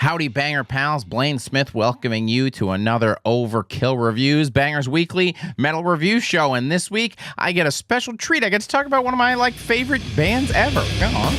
Howdy, Banger pals. Blayne Smith welcoming you to another Overkill Reviews, Bangers Weekly metal review show. And this week, I get a special treat. I get to talk about one of my favorite bands ever. Come on.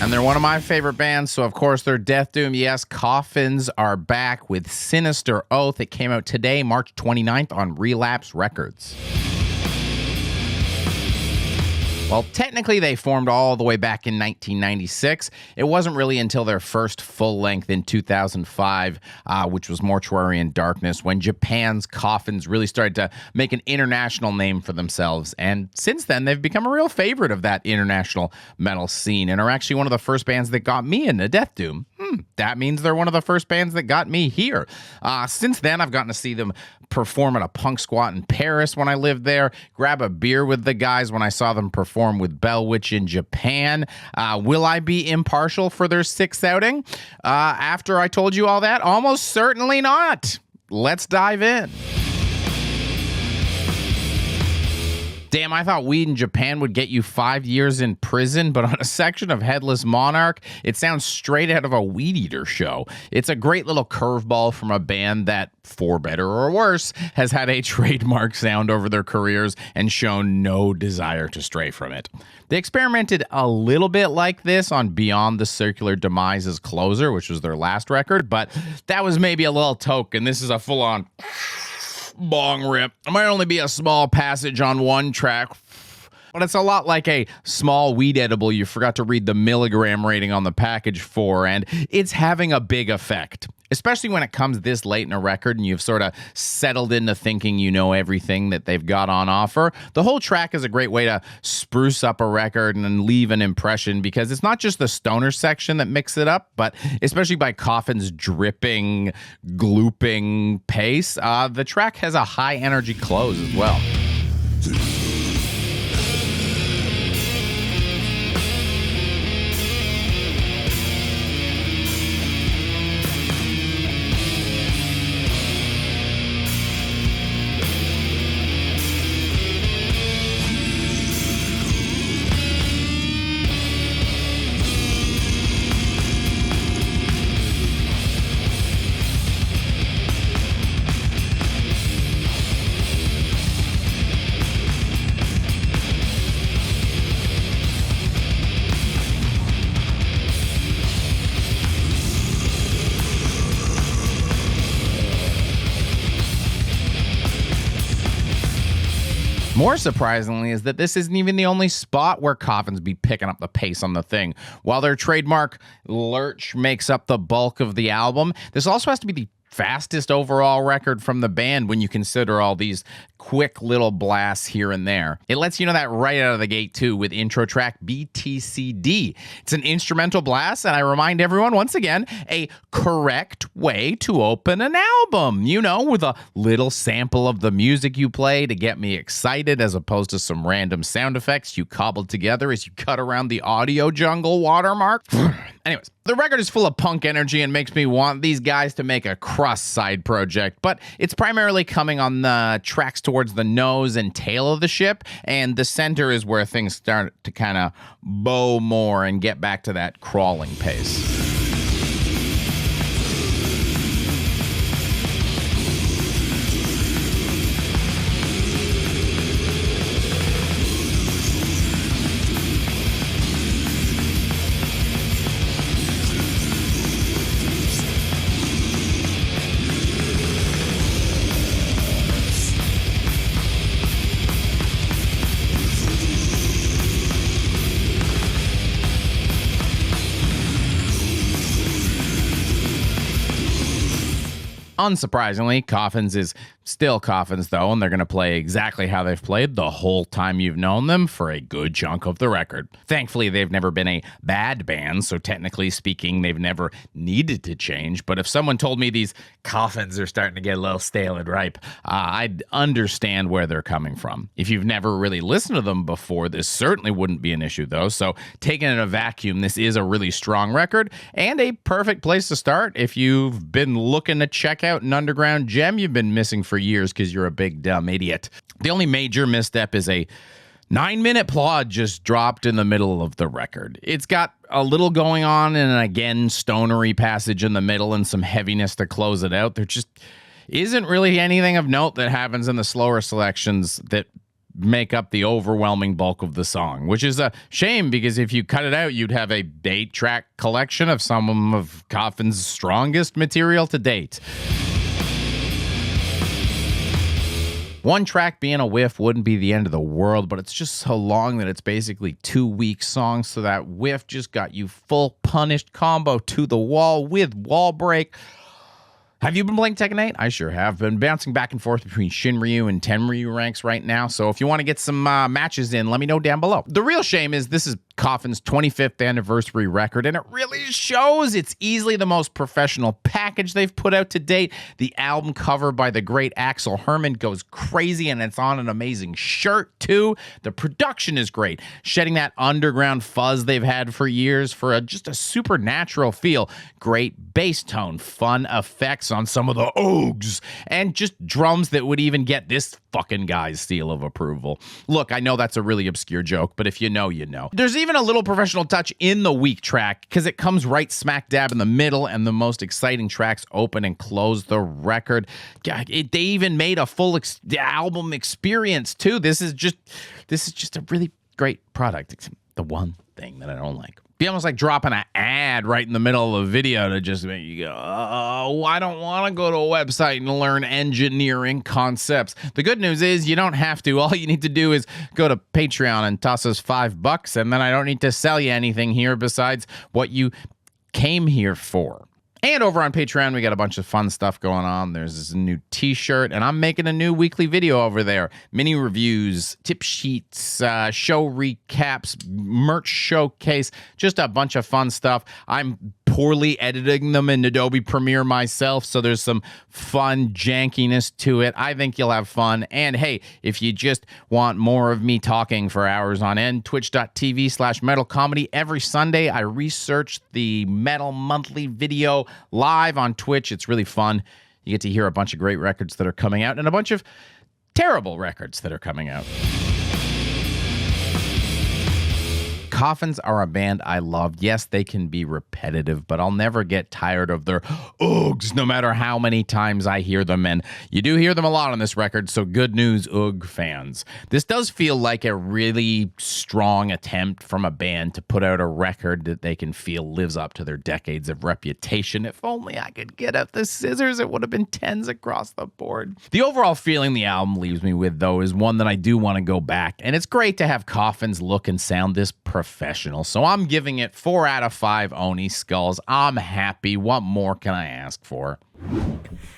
And they're one of my favorite bands, so of course they're Death Doom. Yes, Coffins are back with Sinister Oath. It came out today, March 29th on Relapse Records. Well, technically they formed all the way back in 1996. It wasn't really until their first full length in 2005, which was Mortuary in Darkness, when Japan's Coffins really started to make an international name for themselves. And since then, they've become a real favorite of that international metal scene and are actually one of the first bands that got me into Death Doom. That means they're one of the first bands that got me here. Since then, I've gotten to see them perform at a punk squat in Paris when I lived there, grab a beer with the guys when I saw them perform with Bellwitch in Japan. Will I be impartial for their sixth outing? After I told you all that, almost certainly not. Let's dive in. Damn, I thought weed in Japan would get you 5 years in prison, but on a section of Headless Monarch, it sounds straight out of a Weed Eater show. It's a great little curveball from a band that, for better or worse, has had a trademark sound over their careers and shown no desire to stray from it. They experimented a little bit like this on Beyond the Circular Demise's Closer, which was their last record, but that was maybe a little token. This is a full-on bong rip. It might only be a small passage on one track, but it's a lot like a small weed edible you forgot to read the milligram rating on the package for, and it's having a big effect. Especially when it comes this late in a record and you've sort of settled into thinking you know everything that they've got on offer. The whole track is a great way to spruce up a record and leave an impression, because it's not just the stoner section that mixes it up, but especially by Coffin's dripping, glooping pace, the track has a high energy close as well. More surprisingly is that this isn't even the only spot where Coffins be picking up the pace on the thing. While their trademark lurch makes up the bulk of the album, this also has to be the fastest overall record from the band when you consider all these quick little blasts here and there. It lets you know that right out of the gate too with intro track BTCD. It's an instrumental blast, and I remind everyone once again, a correct way to open an album, you know, with a little sample of the music you play to get me excited, as opposed to some random sound effects you cobbled together as you cut around the audio jungle watermark. Anyways, the record is full of punk energy and makes me want these guys to make a crust side project, but it's primarily coming on the tracks towards the nose and tail of the ship, and the center is where things start to kind of bow more and get back to that crawling pace. Unsurprisingly, Coffins is still Coffins, though, and they're going to play exactly how they've played the whole time you've known them for a good chunk of the record. Thankfully, they've never been a bad band, so technically speaking, they've never needed to change. But if someone told me these Coffins are starting to get a little stale and ripe, I'd understand where they're coming from. If you've never really listened to them before, this certainly wouldn't be an issue, though. So taken in a vacuum, this is a really strong record and a perfect place to start if you've been looking to check out an underground gem you've been missing for years because you're a big dumb idiot. The only major misstep is a 9-minute plod just dropped in the middle of the record. It's got a little going on and again stonery passage in the middle and some heaviness to close it out. There just isn't really anything of note that happens in the slower selections that make up the overwhelming bulk of the song, which is a shame because if you cut it out, you'd have a 8-track collection of some of Coffin's strongest material to date. One track being a whiff wouldn't be the end of the world, but it's just so long that it's basically 2 weak songs, so that whiff just got you full punished combo to the wall with wall break. Have you been playing Tekken 8? I sure have. Been bouncing back and forth between Shinryu and Tenryu ranks right now, so if you want to get some matches in, let me know down below. The real shame is this is Coffin's 25th anniversary record, and it really shows. It's easily the most professional package they've put out to date. The album cover by the great Axel Herman goes crazy, and it's on an amazing shirt, too. The production is great, shedding that underground fuzz they've had for years for just a supernatural feel. Great bass tone, fun effects on some of the oogs, and just drums that would even get this fucking guy's seal of approval. Look, I know that's a really obscure joke, but if you know, you know. There's even a little professional touch in the weak track because it comes right smack dab in the middle, and the most exciting tracks open and close the record. They even made a full album experience too. This is just a really great product, except the one thing that I don't like. Be almost like dropping an ad right in the middle of a video to just make you go, oh, I don't want to go to a website and learn engineering concepts. The good news is you don't have to. All you need to do is go to Patreon and toss us $5, and then I don't need to sell you anything here besides what you came here for. And over on Patreon, we got a bunch of fun stuff going on. There's this new t-shirt, and I'm making a new weekly video over there. Mini reviews, tip sheets, show recaps, merch showcase, just a bunch of fun stuff. I'm poorly editing them in Adobe Premiere myself, so there's some fun jankiness to it. I think you'll have fun. And hey, if you just want more of me talking for hours on end, twitch.tv/metalcomedy. Every Sunday, I research the Metal Monthly video live on Twitch. It's really fun. You get to hear a bunch of great records that are coming out and a bunch of terrible records that are coming out. Coffins are a band I love. Yes, they can be repetitive, but I'll never get tired of their oogs, no matter how many times I hear them. And you do hear them a lot on this record, so good news, oog fans. This does feel like a really strong attempt from a band to put out a record that they can feel lives up to their decades of reputation. If only I could get out the scissors, it would have been 10s across the board. The overall feeling the album leaves me with, though, is one that I do want to go back. And it's great to have Coffins look and sound this professional. So I'm giving it 4 out of 5 Oni skulls. I'm happy. What more can I ask for?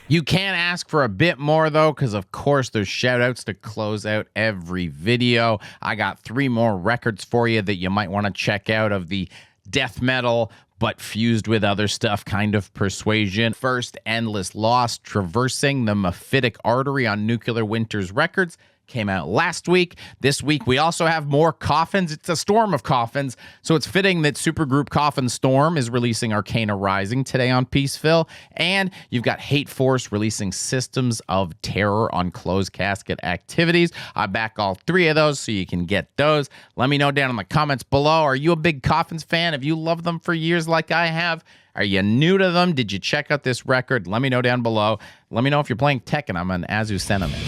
You can ask for a bit more, though, because of course there's shout outs to close out every video. I got 3 more records for you that you might want to check out of the death metal but fused with other stuff kind of persuasion. First, Endless Lost, traversing the mephitic artery on Nuclear Winter's records. Came out last week. This week, we also have more Coffins. It's a storm of Coffins, so it's fitting that supergroup Coffin Storm is releasing Arcana Rising today on Peaceville, and you've got Hate Force releasing Systems of Terror on Closed Casket Activities. I back all 3 of those, so you can get those. Let me know down in the comments below. Are you a big Coffins fan? Have you loved them for years like I have? Are you new to them? Did you check out this record? Let me know down below. Let me know if you're playing Tekken. I'm an Azu Sentiment.